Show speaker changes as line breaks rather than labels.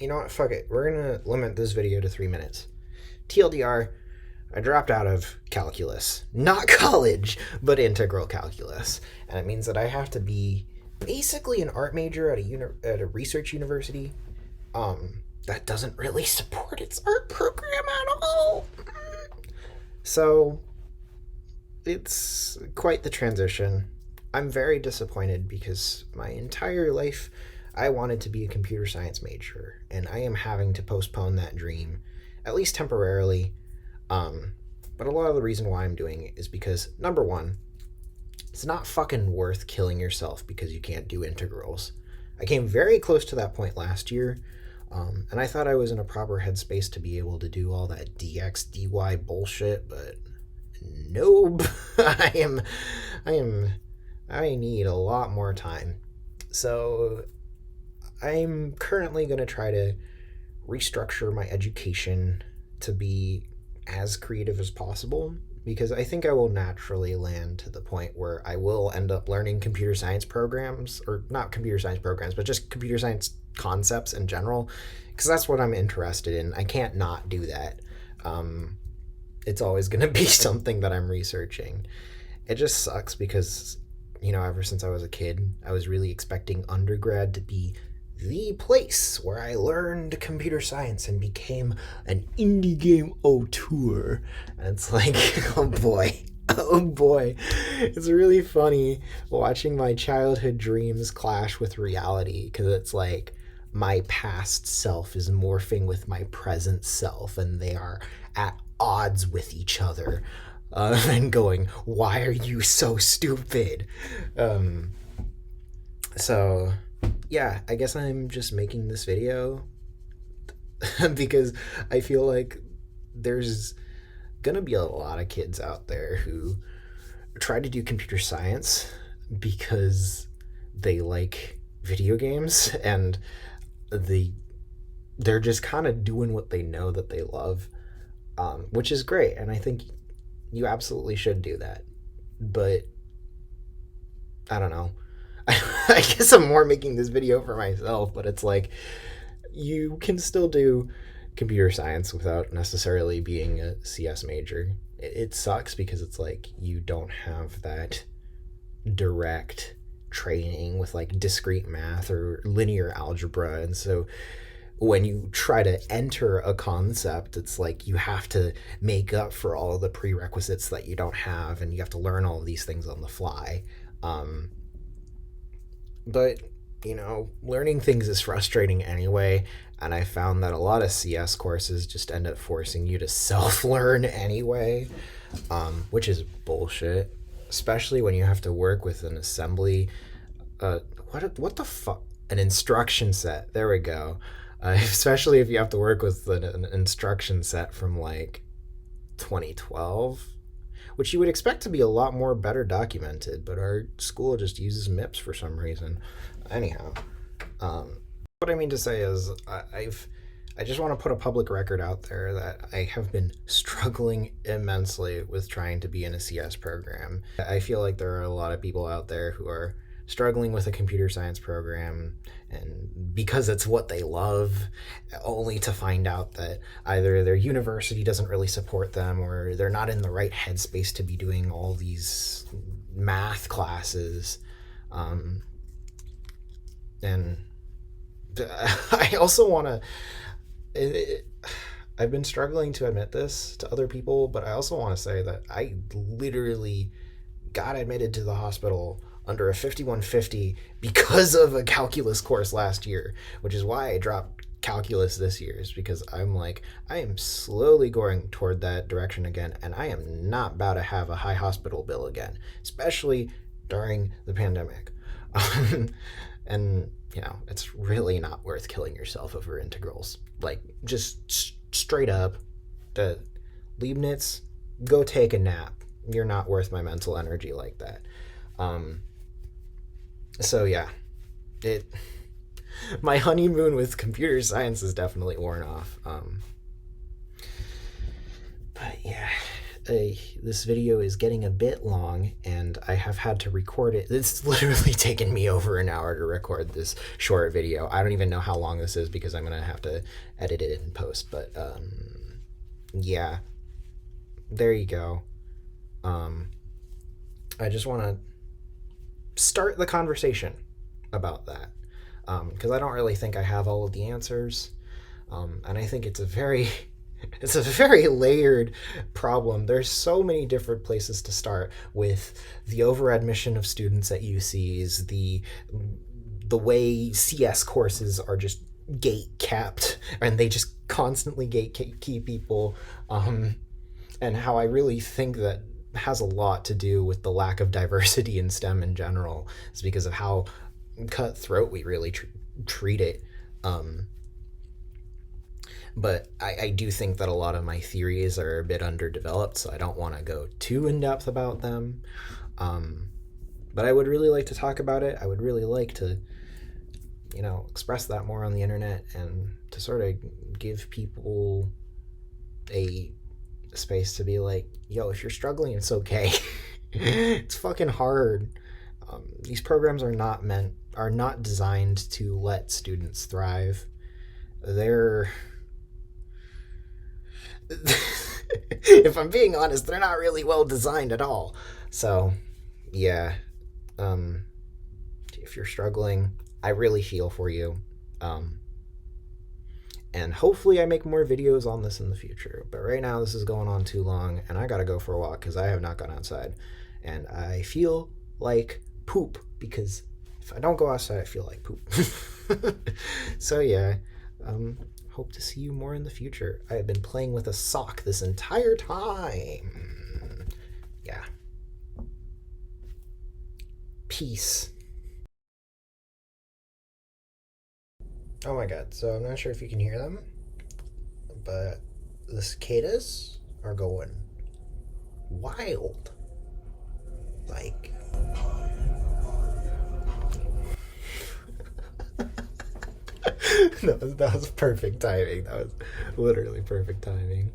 You know what? Fuck it. We're gonna limit this video to 3 minutes. TLDR, I dropped out of calculus. Not college, but integral calculus. And it means that I have to be basically an art major at a research university that doesn't really support its art program at all. So it's quite the transition. I'm very disappointed because my entire life I wanted to be a computer science major, and I am having to postpone that dream, at least temporarily. But a lot of the reason why I'm doing it is because, number one, it's not fucking worth killing yourself because you can't do integrals. I came very close to that point last year, and I thought I was in a proper headspace to be able to do all that dx dy bullshit, but nope. I need a lot more time. So I'm currently going to try to restructure my education to be as creative as possible, because I think I will naturally land to the point where I will end up learning computer science programs, or not computer science programs, but just computer science concepts in general, because that's what I'm interested in. I can't not do that. It's always going to be something that I'm researching. It just sucks because, ever since I was a kid, I was really expecting undergrad to be the place where I learned computer science and became an indie game auteur. And it's like, oh boy. Oh boy. It's really funny watching my childhood dreams clash with reality, because it's like my past self is morphing with my present self, and they are at odds with each other. And going, why are you so stupid? So yeah, I guess I'm just making this video because I feel like there's gonna be a lot of kids out there who try to do computer science because they like video games, and they're just kind of doing what they know that they love, which is great, and I think you absolutely should do that. But I don't know. I guess I'm more making this video for myself, but it's like, you can still do computer science without necessarily being a CS major. It sucks because it's like you don't have that direct training with like discrete math or linear algebra, and so when you try to enter a concept, it's like you have to make up for all of the prerequisites that you don't have, and you have to learn all of these things on the fly. But, learning things is frustrating anyway, and I found that a lot of CS courses just end up forcing you to self-learn anyway, which is bullshit, especially when you have to work with an assembly. What the fuck? An instruction set. There we go. Especially if you have to work with an instruction set from like 2012, which you would expect to be a lot more better documented, but our school just uses MIPS for some reason. Anyhow, what I mean to say is I just want to put a public record out there that I have been struggling immensely with trying to be in a CS program. I feel like there are a lot of people out there who are struggling with a computer science program, and because it's what they love, only to find out that either their university doesn't really support them, or they're not in the right headspace to be doing all these math classes. And I also want to, I've been struggling to admit this to other people, but I also want to say that I literally got admitted to the hospital under a 5150 because of a calculus course last year, which is why I dropped calculus this year, is because I am slowly going toward that direction again, and I am not about to have a high hospital bill again, especially during the pandemic. And it's really not worth killing yourself over integrals. Like, just straight up, the Leibniz, go take a nap. You're not worth my mental energy like that. So yeah, my honeymoon with computer science is definitely worn off. But yeah, this video is getting a bit long, and I have had to record it. It's literally taken me over an hour to record this short video. I don't even know how long this is because I'm gonna have to edit it in post. But yeah, there you go. I just want to start the conversation about that because I don't really think I have all of the answers, and I think it's a very layered problem. There's so many different places to start with the overadmission of students at UCs, the way CS courses are just gate capped and they just constantly gatekeep people, and how I really think that has a lot to do with the lack of diversity in STEM in general. It's because of how cutthroat we really treat it. But I do think that a lot of my theories are a bit underdeveloped, so I don't want to go too in depth about them. But I would really like to talk about it. I would really like to, express that more on the internet and to sort of give people a space to be like, yo, if you're struggling, it's okay. It's fucking hard. These programs are not designed to let students thrive. They're if I'm being honest, they're not really well designed at all. So yeah, if you're struggling, I really feel for you. And hopefully I make more videos on this in the future. But right now this is going on too long, and I gotta go for a walk because I have not gone outside. And I feel like poop because if I don't go outside, I feel like poop. So yeah, hope to see you more in the future. I have been playing with a sock this entire time. Yeah. Peace. Oh my god, so I'm not sure if you can hear them, but the cicadas are going wild. Like, that was perfect timing. That was literally perfect timing.